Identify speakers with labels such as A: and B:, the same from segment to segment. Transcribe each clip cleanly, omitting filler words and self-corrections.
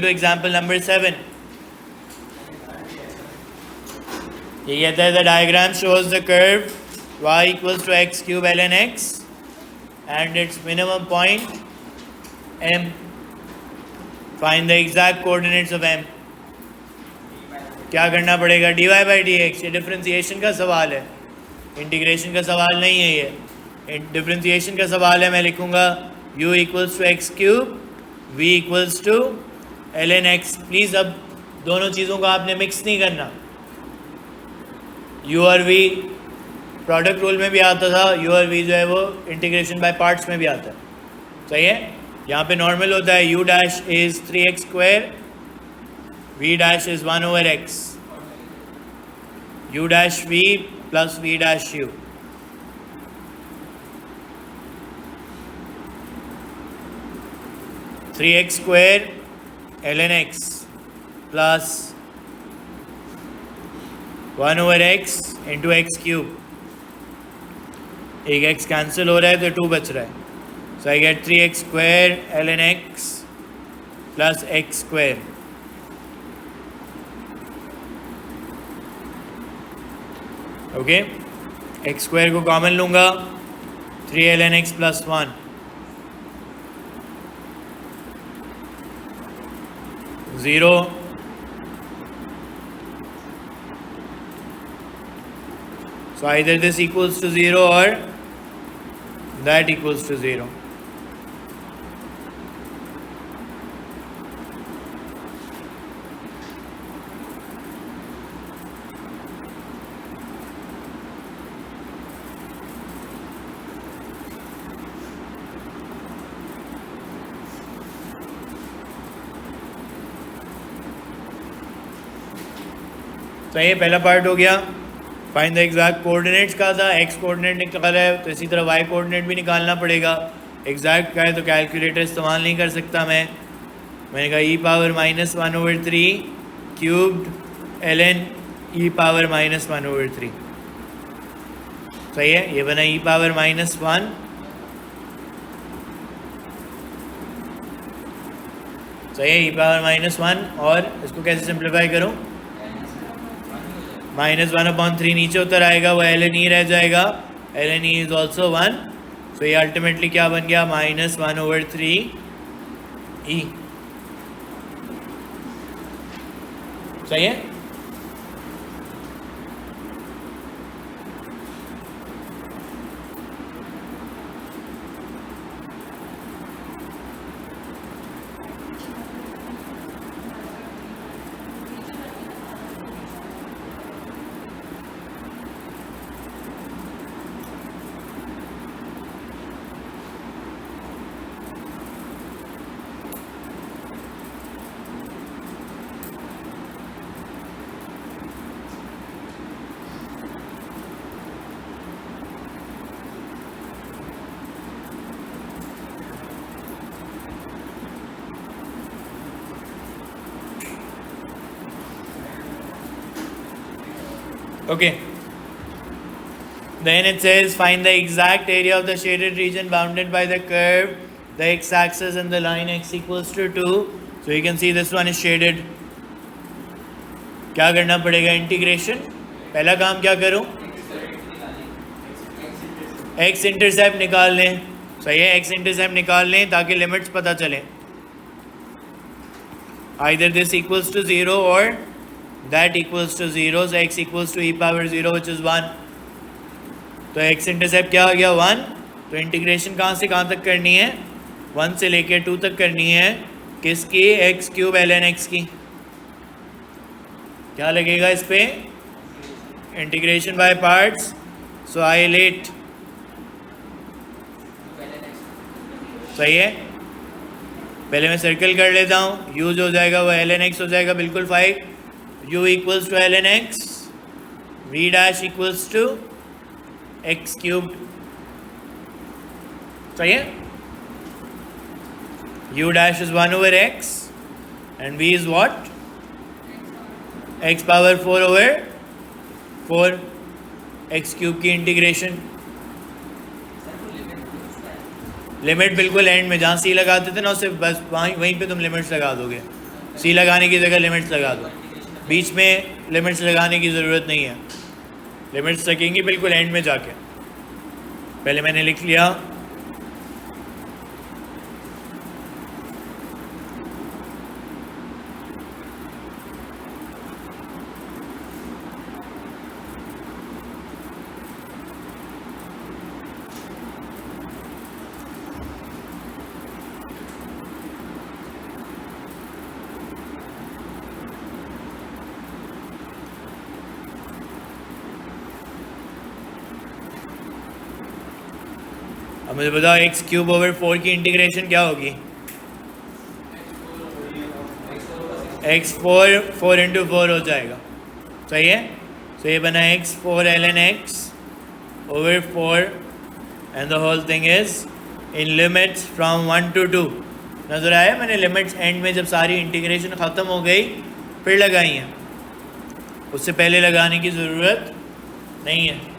A: to example number 7. ये कहता है the diagram shows the curve y equals to x cube ln x and its minimum point m. Find the exact coordinates of m. क्या करना पड़ेगा? dy by dx. ये differentiation का सवाल है, इंटीग्रेशन का सवाल नहीं है। ये डिफ्रेंसिएशन का सवाल है। मैं लिखूँगा u equals to x cube v equals to ln x। Please अब दोनों चीज़ों को आपने मिक्स नहीं करना। u और v प्रोडक्ट रूल में भी आता था, u और v जो है वो इंटीग्रेशन बाय पार्ट्स में भी आता है। सही है। यहाँ पे नॉर्मल होता है u dash is 3x square, v dash is 1 over x, u dash v plus v dash u। Three x square ln x plus 1 over x into x cube. एक x कैंसिल हो रहा है तो 2 बच रहा है। So I get 3x square ln x plus x square. Okay, x square को common लूँगा, 3 ln x plus 1, 0, so either this equals to 0 or that equals to 0. तो ये पहला पार्ट हो गया। फाइंड द एग्जैक्ट कोऑर्डिनेट्स का था, x coordinate निकाला है तो इसी तरह वाई कोऑर्डिनेट भी निकालना पड़ेगा। एग्जैक्ट का है तो कैलकुलेटर इस्तेमाल नहीं कर सकता मैंने कहा e power -1/3 cubed ln e power -1/3। सही है। ये बना e पावर -1, सही है, e पावर -1। और इसको कैसे सिंप्लीफाई करूँ? -1/3 नीचे उतर आएगा, वो ln e रह जाएगा, ln e इज ऑल्सो 1। सो ये अल्टीमेटली क्या बन गया? -1/3 e। सही है। Okay, then it says find the exact area of the shaded region bounded by the curve, the x-axis and the line x equals to 2. So you can see this one is shaded. क्या करना पड़ेगा? Integration. पहला काम क्या करूं? x intercept निकाल लें। सही है, x इंटरसेप्ट निकाल लें ताकि लिमिट्स पता चलें। Either this equals to 0 or that equals to 0, so x equals to e power 0 which is 1। तो x इंटरसेप्ट क्या हो गया? 1। तो इंटीग्रेशन कहाँ से कहाँ तक करनी है? 1 से लेकर 2 तक करनी है। किसकी? x क्यूब ln x की। क्या लगेगा इस पे? Integration by parts. So I let. सही है। पहले मैं सर्कल कर लेता हूँ। u जो हो जाएगा वो ln x हो जाएगा, बिल्कुल 5। u equals to ln x, v dash equals to x cubed. सही है। u dash is 1 over x and v is what? x power 4 over 4 x cube की इंटीग्रेशन। लिमिट बिल्कुल एंड में जहाँ सी लगाते थे ना उससे बस वहीं पे तुम लिमिट्स लगा दोगे। सी लगाने की जगह लिमिट्स लगा दो, बीच में लिमिट्स लगाने की ज़रूरत नहीं है, लिमिट्स लगेंगी बिल्कुल एंड में जाके। पहले मैंने लिख लिया अब मुझे बताओ एक्स क्यूब ओवर 4 की इंटीग्रेशन क्या होगी? एक्स 4 इंटू 4 हो जाएगा, सही है। तो ये बना x 4 ln x over 4 and the whole thing is in limits from 1 to 2। नज़र आया? मैंने लिमिट्स एंड में जब सारी इंटीग्रेशन ख़त्म हो गई फिर लगाई हैं, उससे पहले लगाने की ज़रूरत नहीं है।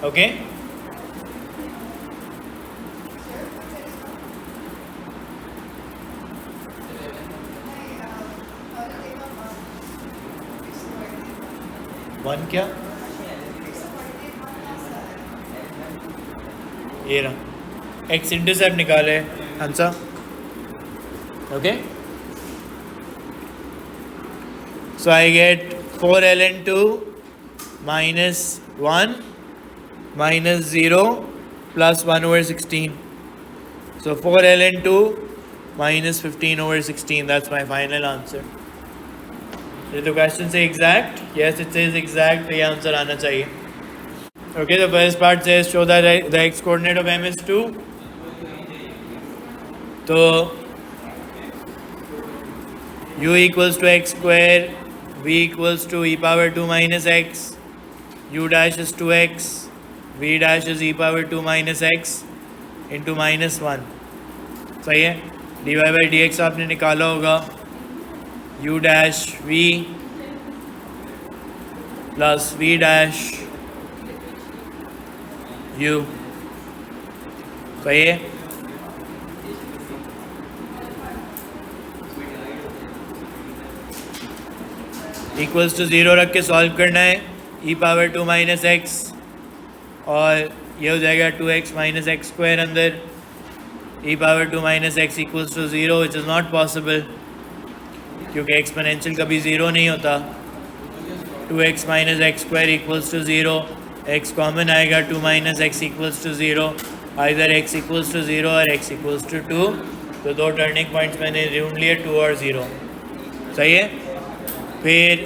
A: ओके वन क्या ये रहा एक्स इंटरसेप्ट निकाले answer. Okay so I gate 4 ln 2 minus 1 minus 0 plus 1 over 16. So 4 ln 2 minus 15 over 16. That's my final answer. Did the question say exact? Yes, it says exact. तो ये answer आना चाहिए। Okay, the first part says show that the x coordinate of m is 2. तो u equals to x square, v equals to e power 2 minus x, u dash is 2x, v dash is e power 2 minus x into minus 1। सही है। dy by dx आपने निकाला होगा, u dash v plus v dash u। सही है। Equals to 0 रख के solve करना है, e पावर 2 माइनस एक्स और ये हो जाएगा 2x माइनस एक्स स्क्वायर अंदर, e power 2 minus x equals to 0 which is not possible क्योंकि एक्सपोनेंशियल कभी 0 नहीं होता। 2x minus x square equals to 0, x common आएगा, 2 minus x equals to 0, either x equals to 0 और x equals to 2। तो दो turning points मैंने ढूंढ लिए, 2 और 0। सही है। फिर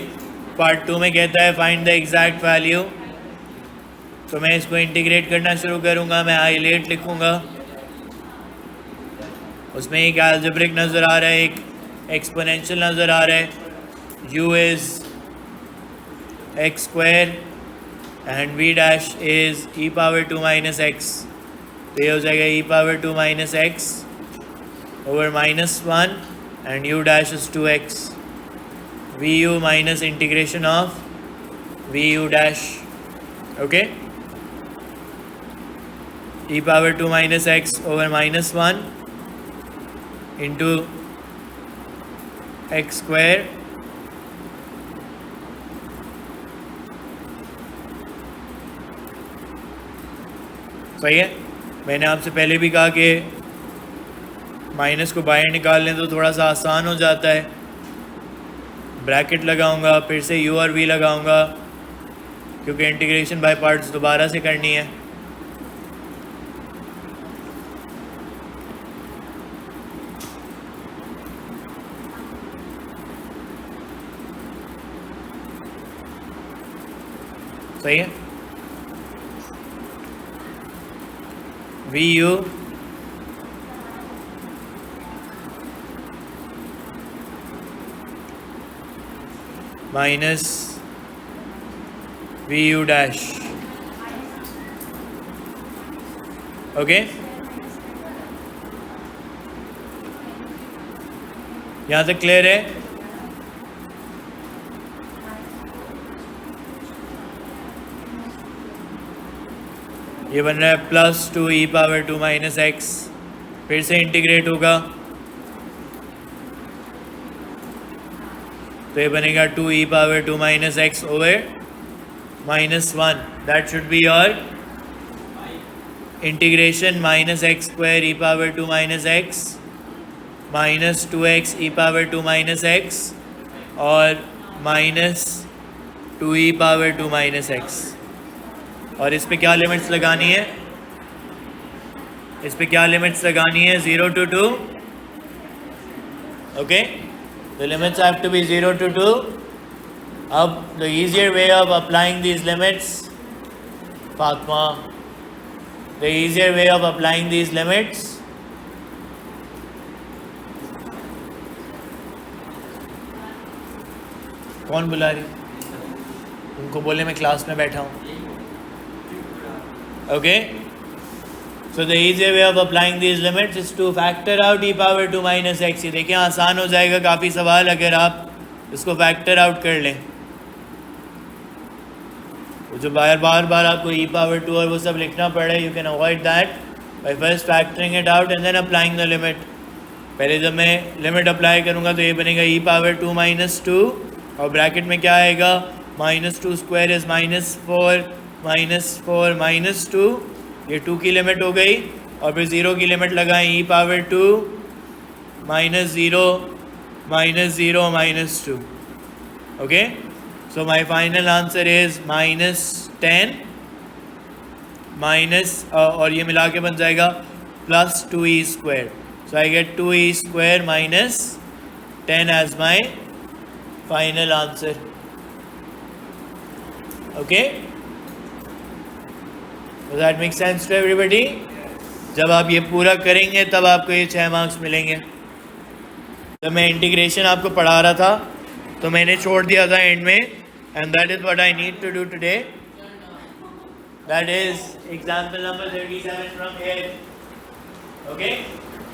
A: पार्ट 2 में कहता है फाइंड द एग्जैक्ट वैल्यू। तो मैं इसको इंटीग्रेट करना शुरू करूँगा, मैं हाईलाइट लिखूँगा, उसमें एक अलजेब्रिक नज़र आ रहा है, एक एक्सपोनेंशियल नज़र आ रहा है। u is x square and v dash is e power 2 minus x. तो ये हो जाएगा e power 2 minus x over minus 1 and u dash is 2x, vu minus integration of vu dash. Okay, e power 2 minus x over minus 1 into x square सही है। मैंने आपसे पहले भी कहा कि माइनस को बाहर निकाल लें तो थोड़ा सा आसान हो जाता है। ब्रैकेट लगाऊंगा, फिर से u और v लगाऊंगा क्योंकि इंटीग्रेशन बाय पार्ट्स दोबारा से करनी है। सही है। vu minus v u dash. Okay, यहाँ तक क्लियर है? ये बन रहा है प्लस 2e⁻² माइनस एक्स, फिर से इंटीग्रेट होगा तो ये बनेगा 2e⁻² minus x over -1। That should be your integration minus x square e⁻² minus x minus 2x e⁻² minus x और माइनस 2e⁻² माइनस एक्स। और इस पे क्या लिमिट्स लगानी है? इस पे क्या लिमिट्स लगानी है? 0 to 2। Okay, the limits have to be 0 to 2. अब the easier way of applying these limits, Fatma, the easier way of applying these limits, कौन बुला रही? उनको बोले मैं क्लास में बैठा हूँ। Okay, so the easier way of applying these limits is to factor out e⁻² minus x. ये देखिए आसान हो जाएगा काफ़ी सवाल अगर आप इसको फैक्टर आउट कर लें। जो बार बार आपको e⁻² और वो सब लिखना पड़े, you can avoid that by first factoring it out and then applying the limit. पहले जब मैं लिमिट अप्लाई करूँगा तो ये बनेगा e⁻² माइनस 2 और ब्रैकेट में क्या आएगा? -2 स्क्वायर इज -4 -4 -2। ये 2 की लिमिट हो गई और फिर 0 की लिमिट लगाएं e⁻² -0 -2। Okay, so my final answer is -10 minus और ये मिला के बन जाएगा plus 2e²। So I get 2e² minus 10 as my final answer. Okay, Does that make sense to everybody? जब आप ये पूरा करेंगे तब आपको ये 6 मार्क्स मिलेंगे। जब मैं इंटीग्रेशन आपको पढ़ा रहा था तो मैंने छोड़ दिया था एंड में, and that is what I need to do today. That is example number 37 from here. Okay,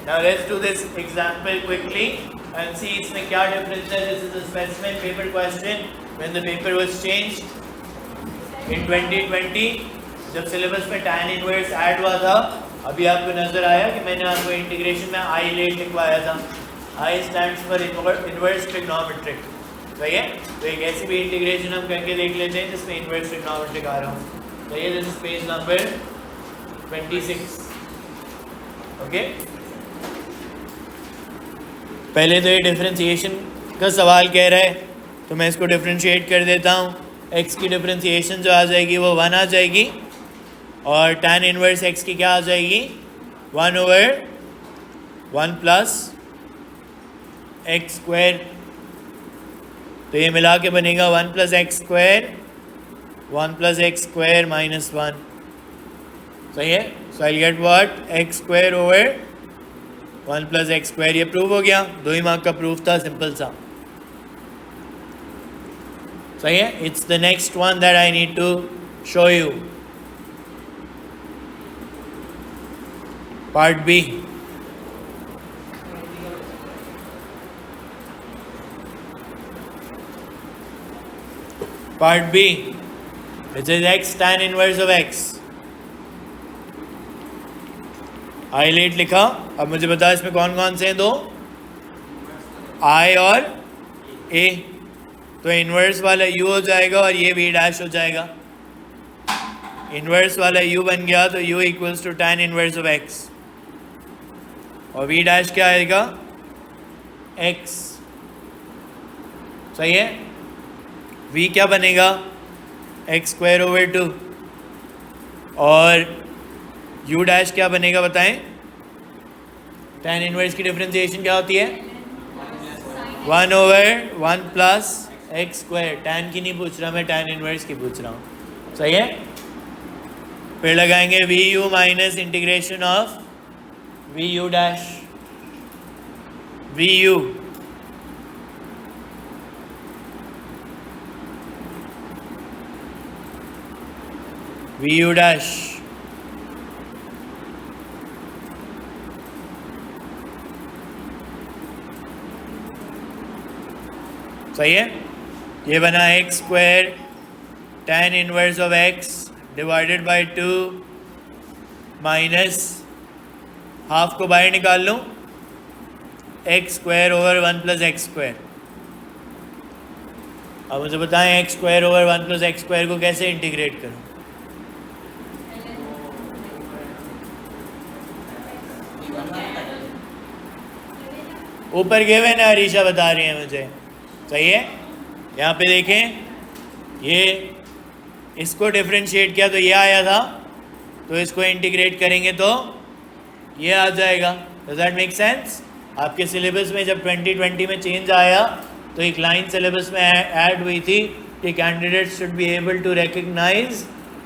A: now let's do this example quickly and see इसमें क्या डिफरेंस है। This is a specimen paper question when the paper was changed in 2020। जब syllabus में tan inverse add हुआ था, अभी आपको नजर आया कि मैंने आपको इंटीग्रेशन में I लेट लिखवाया था। I stands for inverse trigonometric. सही है, तो एक ऐसी भी इंटीग्रेशन हम करके देख लेते हैं जिसमें इनवर्स ट्रिग्नोमेट्रिक आ रहा हूँ। सही है, this is page number 26। Okay, पहले तो ये डिफरेंशिएशन का सवाल कह रहा है तो मैं इसको डिफरेंशिएट कर देता हूँ। x की डिफरेंशिएशन जो आ जाएगी वो 1 आ जाएगी और tan इनवर्स x की क्या आ जाएगी? 1/1 प्लस एक्स स्क्वायर। तो ये मिला के बनेगा 1 + x², 1 + x² - 1। सही है, so I get what? x² over 1 + x²। ये प्रूव हो गया, 2 ही मार्क का प्रूफ था, सिंपल सा। सही है, it's the next one that I need to show you. Part B. Part B, which is x tan inverse of x। I late लिखा। अब मुझे बता इसमें कौन कौन से हैं? 2, I और A। तो इनवर्स वाला u हो जाएगा और ये v डैश हो जाएगा। इनवर्स वाला u बन गया तो u equals to tan inverse of x और v डैश क्या आएगा? x। सही है, v क्या बनेगा? x² ओवर 2 और u डैश क्या बनेगा बताएं? tan इनवर्स की डिफरेंशिएशन क्या होती है? 1/1 प्लस x²। tan की नहीं पूछ रहा मैं, tan इनवर्स की पूछ रहा हूँ। सही है, फिर लगाएंगे vu minus integration of vu dash vu v u dash. सही है। ये बना x square tan inverse of x divided by 2 minus half को बाहर निकाल लूँ, x square over 1 plus x square. अब मुझे बताएं x square over 1 plus x square को कैसे इंटीग्रेट करूँ? ऊपर गिवन है, अरीशा बता रही है मुझे। सही है। यहाँ पे देखें, ये इसको डिफरेंशिएट किया तो ये आया था, तो इसको इंटीग्रेट करेंगे तो ये आ जाएगा। Does that make sense? आपके सिलेबस में जब 2020 में चेंज आया तो एक लाइन सिलेबस में ऐड हुई थी कि candidate should be able to recognise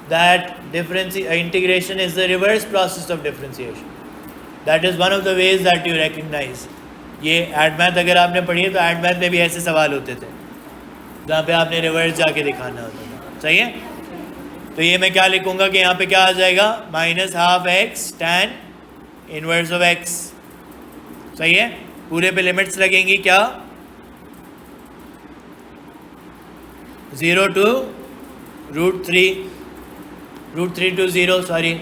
A: that integration is the reverse process of differentiation. That is one of the ways that you recognise. ये एड मैथ अगर आपने पढ़ी है तो एड मैथ में भी ऐसे सवाल होते थे जहाँ पे आपने रिवर्स जाके दिखाना होता था। सही है। तो ये मैं क्या लिखूँगा कि यहाँ पे क्या आ जाएगा, minus half x tan inverse of x. सही है। पूरे पे लिमिट्स लगेंगी क्या, 0 to √3 to 0, सॉरी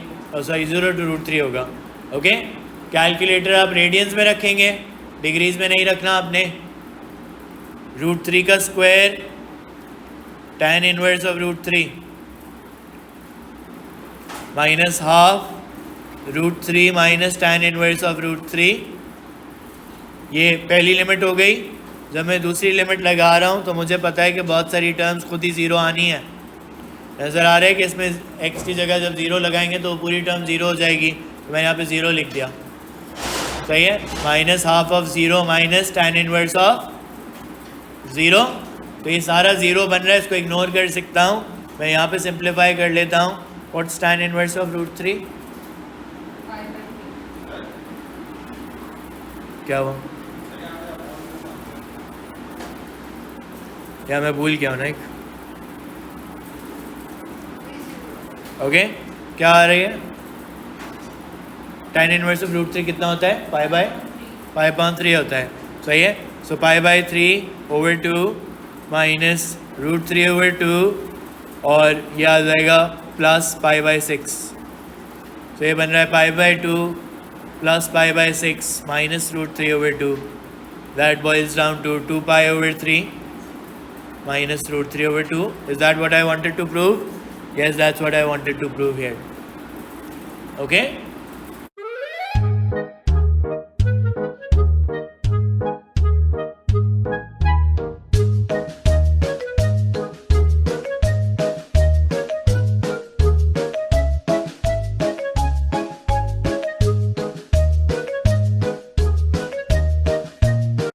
A: 0 to √3 होगा। ओके। कैलकुलेटर आप रेडियंस में रखेंगे, डिग्रीज में नहीं रखना आपने। √3 का square tan inverse of √3 minus half √3 minus tan inverse of √3। ये पहली लिमिट हो गई। जब मैं दूसरी लिमिट लगा रहा हूँ तो मुझे पता है कि बहुत सारी टर्म्स खुद ही ज़ीरो आनी है। नज़र आ रहा है कि इसमें x की जगह जब ज़ीरो लगाएंगे तो पूरी टर्म ज़ीरो हो जाएगी, तो मैंने यहाँ पे ज़ीरो लिख दिया। सही है। Minus half of zero minus tan inverse of zero. तो ये सारा ज़ीरो बन रहा है, इसको इग्नोर कर सकता हूँ मैं। यहाँ पे सिंप्लीफाई कर लेता हूँ। What's tan inverse of √3? क्या हुआ? क्या मैं भूल गया हूँ ना एक? ओके। क्या आ रही है? tan इनवर्स ऑफ √3 कितना होता है? पाई/3 होता है। सही है। सो पाई/3/2 माइनस √3/2 और ये आ जाएगा प्लस पाई/6। तो ये बन रहा है पाई/2 प्लस पाई/6 minus √3/2। That boils down to 2 पाई/3 minus √3/2. Is that what I wanted to prove? Yes, that's what I wanted to prove here. Okay.